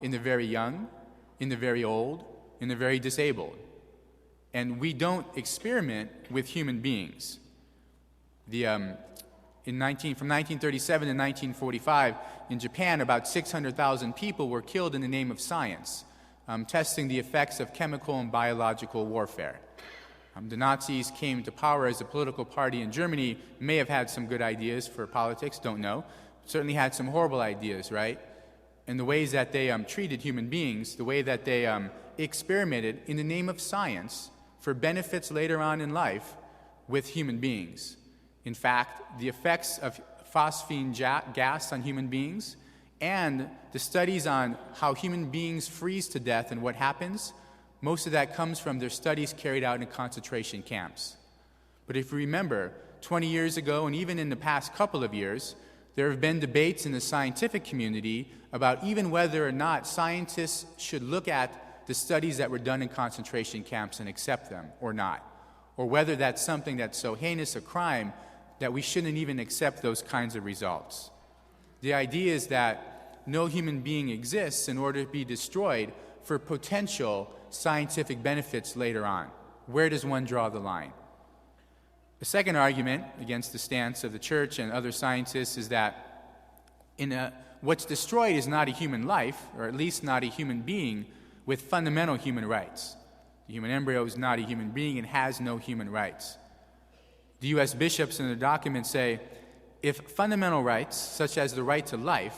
in the very young, in the very old, in the very disabled. And we don't experiment with human beings. From 1937 to 1945, in Japan, about 600,000 people were killed in the name of science, testing the effects of chemical and biological warfare. The Nazis came to power as a political party in Germany, may have had some good ideas for politics, don't know. Certainly had some horrible ideas, right? And the ways that they treated human beings, the way that they experimented in the name of science for benefits later on in life with human beings. In fact, the effects of phosphine gas on human beings and the studies on how human beings freeze to death and what happens, most of that comes from their studies carried out in concentration camps. But if you remember, 20 years ago and even in the past couple of years, there have been debates in the scientific community about even whether or not scientists should look at the studies that were done in concentration camps and accept them or not, or whether that's something that's so heinous a crime that we shouldn't even accept those kinds of results. The idea is that no human being exists in order to be destroyed for potential scientific benefits later on. Where does one draw the line? The second argument against the stance of the church and other scientists is that what's destroyed is not a human life, or at least not a human being with fundamental human rights. The human embryo is not a human being and has no human rights. The U.S. bishops in the document say, if fundamental rights, such as the right to life,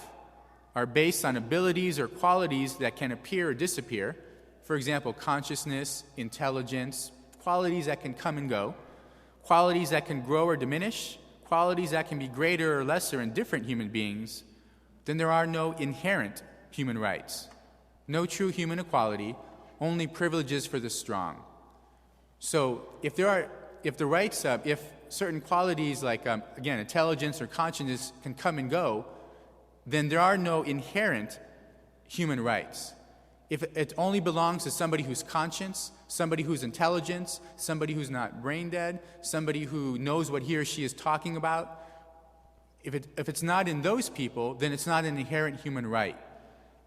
are based on abilities or qualities that can appear or disappear, for example, consciousness, intelligence, qualities that can come and go, qualities that can grow or diminish, qualities that can be greater or lesser in different human beings, then there are no inherent human rights, no true human equality, only privileges for the strong. So if certain qualities like, again, intelligence or consciousness can come and go, then there are no inherent human rights. If it only belongs to somebody who's conscious, somebody who's intelligent, somebody who's not brain dead, somebody who knows what he or she is talking about, if it's not in those people, then it's not an inherent human right.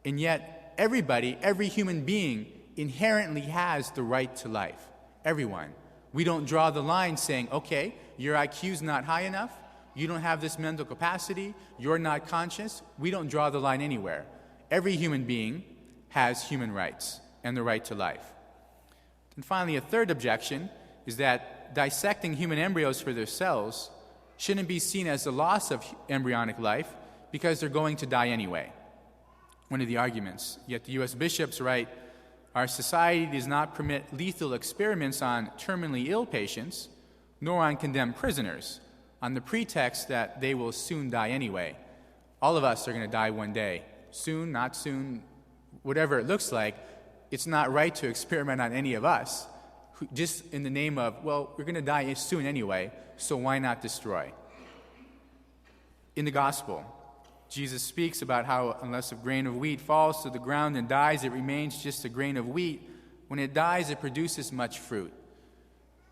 And yet, every human being inherently has the right to life. Everyone. We don't draw the line saying, okay, your IQ's not high enough, you don't have this mental capacity, you're not conscious. We don't draw the line anywhere. Every human being has human rights and the right to life. And finally, a third objection is that dissecting human embryos for their cells shouldn't be seen as the loss of embryonic life because they're going to die anyway. One of the arguments. Yet the U.S. bishops write, our society does not permit lethal experiments on terminally ill patients, nor on condemned prisoners, on the pretext that they will soon die anyway. All of us are going to die one day. Soon, not soon, whatever it looks like, it's not right to experiment on any of us, just in the name of, well, we're going to die soon anyway, so why not destroy? In the gospel, Jesus speaks about how unless a grain of wheat falls to the ground and dies, it remains just a grain of wheat. When it dies, it produces much fruit.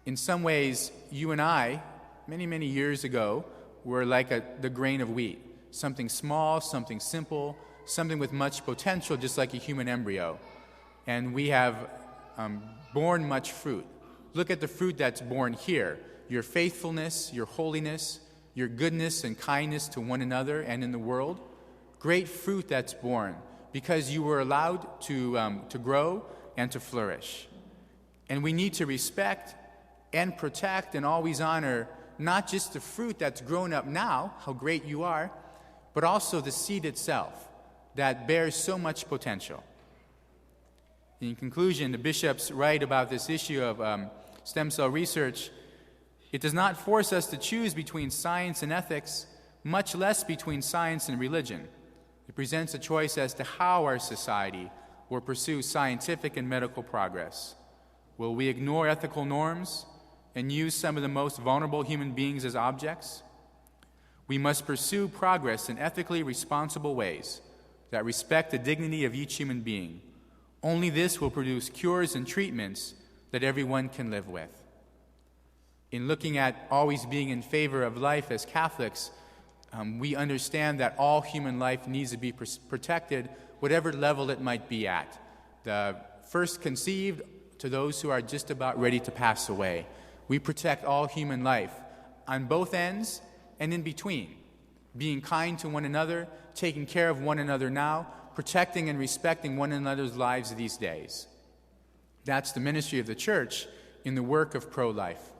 In some ways, you and I, many, many years ago, were like the grain of wheat. Something small, something simple, something with much potential, just like a human embryo. And we have borne much fruit. Look at the fruit that's born here. Your faithfulness, your holiness, your goodness and kindness to one another and in the world. Great fruit that's born because you were allowed to grow and to flourish. And we need to respect and protect and always honor not just the fruit that's grown up now, how great you are, but also the seed itself that bears so much potential. In conclusion, the bishops write about this issue of stem cell research. It does not force us to choose between science and ethics, much less between science and religion. It presents a choice as to how our society will pursue scientific and medical progress. Will we ignore ethical norms and use some of the most vulnerable human beings as objects? We must pursue progress in ethically responsible ways that respect the dignity of each human being. Only this will produce cures and treatments that everyone can live with. In looking at always being in favor of life as Catholics, we understand that all human life needs to be protected, whatever level it might be at. The first conceived to those who are just about ready to pass away. We protect all human life on both ends and in between, being kind to one another, taking care of one another now, protecting and respecting one another's lives these days. That's the ministry of the church in the work of pro-life.